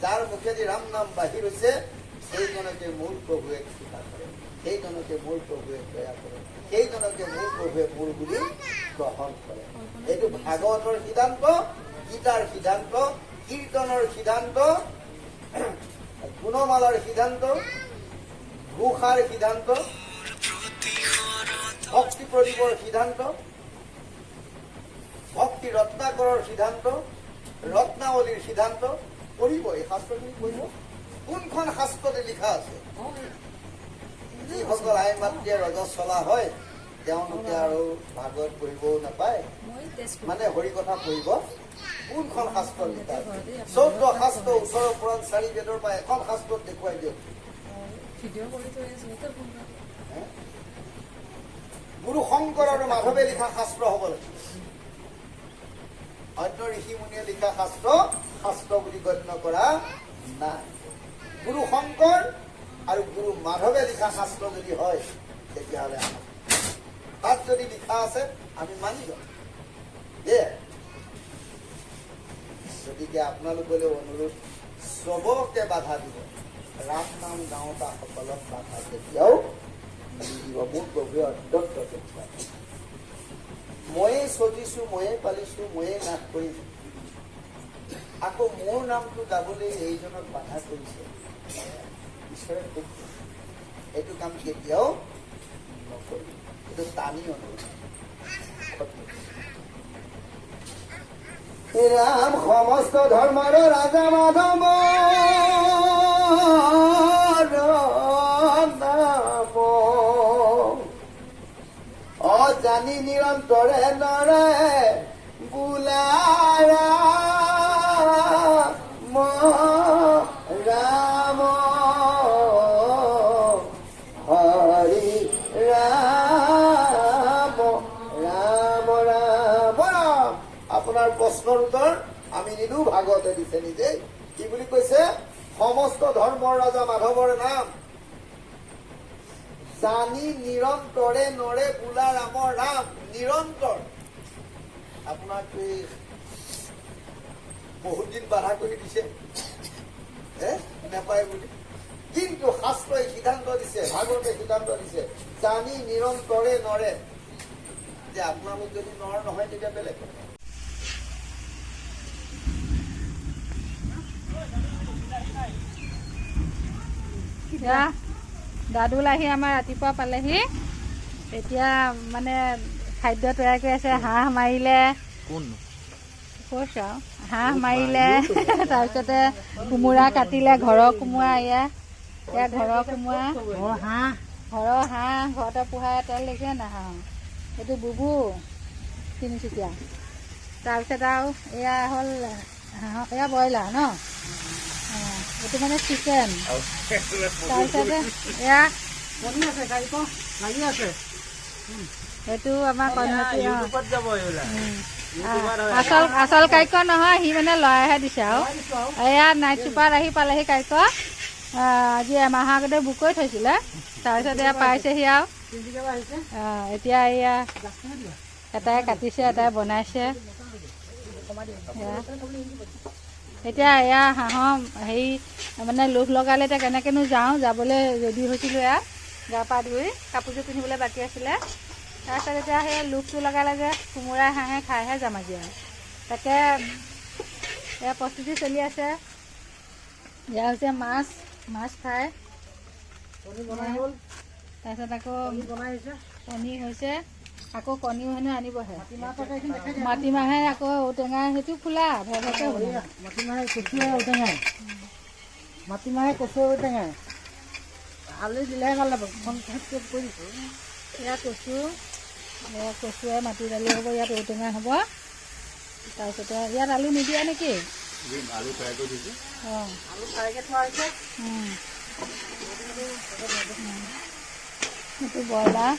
যাৰ মুখেদি ৰাম নাম বাহিৰ হৈছে সেইজনকে মোৰ প্ৰভুৱে কৃপা কৰে, সেইজনকে মোৰ প্ৰভুৱে দয়া কৰে, সেইজনকে মোৰ প্ৰভুৱে মোৰ বুলি গ্ৰহণ কৰে। এইটো ভাগৱতৰ সিদ্ধান্ত, গীতাৰ সিদ্ধান্ত, কীৰ্তনৰ সিদ্ধান্ত, গুণমালাৰ সিদ্ধান্ত, ঘোষাৰ সিদ্ধান্ত, ভক্তি প্ৰদীপৰ সিদ্ধান্ত, ভক্তি ৰত্নাকৰৰ সিদ্ধান্ত, ৰত্নাৱলীৰ সিদ্ধান্ত। পঢ়িব, এই শাস্ত্ৰখিনি পঢ়িব। কোনখন শাস্ত্ৰতে লিখা আছে? যিসকল আই মাতৃয়ে ৰজত চলা হয় তেওঁলোকে আৰু ভাগৱত পঢ়িবও নাপায়, মানে হৰি কথা পঢ়িব। কোনখন শাস্ত্ৰত লিখা আছে? 14 শাস্ত্ৰ, 18 পুৰাণ, 4 বেদৰ পৰা এখন শাস্ত্ৰত দেখুৱাই দিয়ক। গুৰু শংকৰ আৰু মাধৱে লিখা শাস্ত্ৰ হ'ব লাগে। অন্য ঋষি মুনিয়ে লিখা শাস্ত্ৰ শাস্ত্ৰ বুলি গণ্য কৰা নাই। গুৰু শংকৰ আৰু গুৰু মাধৱে লিখা শাস্ত্ৰ যদি হয় তেতিয়াহ'লে তাত যদি লিখা আছে আমি মানি যাম। গতিকে আপোনালোকলৈ অনুৰোধ, চবকে বাধা দিব, ৰাম নাম গাঁওতা সকলক বাধা কেতিয়াও নিদিব। মোৰ প্ৰভুৱে অত্যন্ত দেখুৱাই, ময়ে চজিছো, ময়ে পালিছো, ময়ে নাশ কৰিছো, আকৌ মোৰ নামটো গাবলৈ এইজনক বাধা কৰিছে। ঈশ্বৰে খুব এইটো কাম কেতিয়াও নকৰিব। এইটো টানি অনুৰোধ। ৰাম সমস্ত ধৰ্মৰ ৰাজা মাধৱ নাম অজানি নিৰন্তৰে নৰে বোলাৰা ৰাম হৰি ৰাম ৰাম ৰাম ৰাম। আপোনাৰ প্ৰশ্নৰ উত্তৰ আমি নিদো, ভাগৱতে দিছে নিজে। কি বুলি কৈছে? সমস্ত ধৰ্মৰ ৰাজা মাধৱৰ নাম জানি নিৰন্তৰে নৰে বোলা ৰামৰ নাম। নিৰন্তৰ আপোনাক বহুত দিন বাধা কৰি দিছে নেপায় বুলি, কিন্তু শাস্ত্ৰই সিদ্ধান্ত দিছে, ভাগৱতে সিদ্ধান্ত দিছে, জানি নিৰন্তৰে নৰে। যে আপোনালোক যদি নৰ নহয় তেতিয়া বেলেগ কথা। দাদুল আহি আমাৰ ৰাতিপুৱা পালেহি। এতিয়া মানে খাদ্য তৈয়াৰ কৰি আছে। হাঁহ মাৰিলে, কৈছো আৰু হাঁহ মাৰিলে, তাৰপিছতে কোমোৰা কাটিলে, ঘৰৰ কোমোৰা। এয়া ঘৰৰ কোমোৰা, ঘৰৰ হাঁহ ঘৰতে পোহা তেল দেখিছে না হাঁহ। এইটো বুবু তিনিচুকীয়া। তাৰপিছত আৰু এয়া হ'ল হাঁহ, এয়া ব্ৰইলাৰ ন, এইটো মানে চিকেন। তাৰপিছতে এয়া এইটো আমাৰ আচল কাৰিকৰ নহয়, সি মানে লৰাইহে দিছে আৰু। এয়া নাইট চুপাৰত আহি পালেহি কাৰিকৰ। আজি এমাহৰ আগতে বুক কৰি থৈছিলে, তাৰপিছত এয়া পাইছেহি আৰু। এতিয়া এয়া এটাই কাটিছে, এটাই বনাইছে। এতিয়া এয়া হাঁহৰ হেৰি মানে লোভ লগালে, এতিয়া কেনেকেনো যাওঁ, যাবলৈ ৰেডি হৈছিলোঁ। এয়া গা পা ধুই কাপোৰযোৰ পিন্ধিবলৈ বাকী আছিলে। তাৰপিছত এতিয়া সেই লোভটো লগালে যে কোমোৰা হাঁহে খাইহে যাম আজি আৰু। তাকে এয়া প্ৰস্তুতি চলি আছে। এয়া হৈছে মাছ ফ্ৰাই। তাৰপিছত আকৌ কণী হৈছে, আকৌ কণীও হেনো আনিবহে। মাটিমাহে আকৌ ঔটেঙা, সেইটো খোলা ভৰভৰকৈ মাটিমাহে কচুৱে ঔটেঙাই, মাটিমাহে কচুৱে ঔটেঙাই আলু দিলেহে ভাল লাগিব। এয়া কচু, এয়া কচুৱে মাটি দালি হ'ব, ইয়াত ঔটেঙা হ'ব। তাৰপিছতে ইয়াত আলু নিদিয়ে নেকি? আলু ফ্ৰাই কৰি দিছোঁ। অঁ, আলু ফ্ৰাইকৈ থোৱা হৈছে। সেইটো ব্ৰইলাৰ।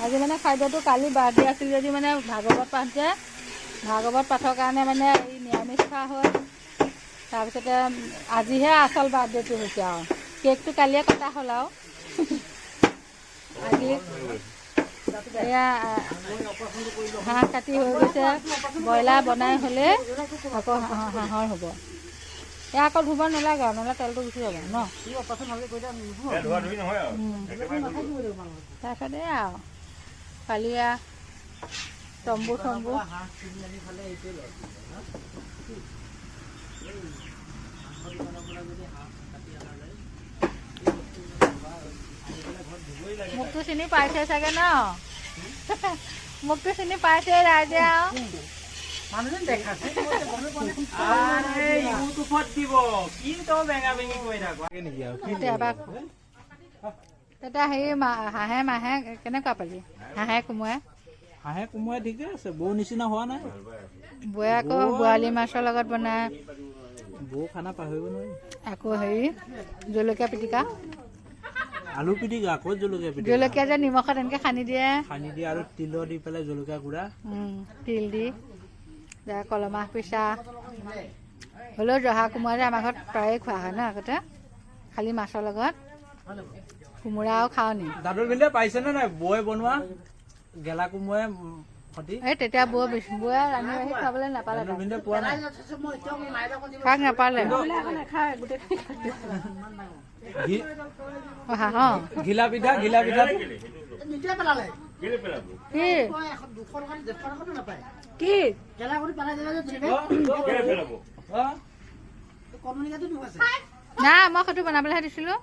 আজি মানে খাদ্যটো কালি বাৰ্থডে আছিল যদি মানে ভাগৱত পাঠ যে, ভাগৱত পাঠৰ কাৰণে মানে এই নিৰামিষ খোৱা হ'ল। তাৰপিছতে আজিহে আচল বাৰ্থডেটো হৈছে আৰু। কেকটো কালিয়ে কটা হ'ল আৰু। আজি এয়া হাঁহ কাটি হৈ গৈছে, ব্ৰইলাৰ বনাই হ'লে আকৌ হাঁহৰ হ'ব। এয়া আকৌ ধুব নালাগে আৰু নহ'লে তেলটো গুচি যাব ন। কি অপাৰেশ্যন ভালকৈ কৰি দিয়া নুধু ধোৱা ধুই নহয় আৰু একেবাৰে নাথাকিব দিয়ক মানুহ তাৰপিছত এই আৰু কালি এয়া তম্বু চম্বু হাঁহ কিনি আনি খালে এইটোৱে লয় মোকতো চিনি পাইছে চাগে ন মোকতো চিনি পাইছে ৰাইজে আৰু মানুহজন দেখাছে ইউটিউবত দিব কি তই বেঙা বেঙি কৈ থাক নেকি আৰু তেতিয়া এবাৰ তেতিয়া হেৰি হাঁহে মাহে কেনেকুৱা পালি হাঁহে কোমোৰাই হাঁহে কোমোৰাই ঠিকে আছে বৌ নিচিনা হোৱা নাই বৌয়ে আকৌ বৰালি মাছৰ লগত বনায় বৌ খানা পাহৰিব নোৱাৰি আকৌ হেৰি জলকীয়া পিটিকা আলু পিটিকা আকৌ জলকীয়া পিটিকা জলকীয়া যে নিমখত এনেকৈ সানি দিয়ে সানি দিয়ে আৰু তিলৰ দি পেলাই জলকীয়া গুড়া তিল দি কলমাহ পিছা হ'লেও জহা কোমোৰা যে আমাৰ ঘৰত প্ৰায়ে খোৱা হয় ন আগতে খালি মাছৰ লগত কোমোৰাও খাওঁ নি দাদুৰ বিন্দে পাইছেনে নাই বৌয়ে বনোৱা গেলা কোমোৰাই সতি এই তেতিয়া বৌয়ে ৰান্ধি বাঢ়ি খাবলৈ নাপালে দাদুৰ বিন্দে পোৱা নাই কাক নাপালে ঘিলা পিঠা নিজে পেলালে কেলে পেলাব কি 200 টকা 150 টকাটো নাপায় কি গেলা কৰি পেলাই দিলে যে তুমি কেলে পেলাব কমনিকাটো নুৱাছে না মই সেইটো বনাবলৈহে দিছিলোঁ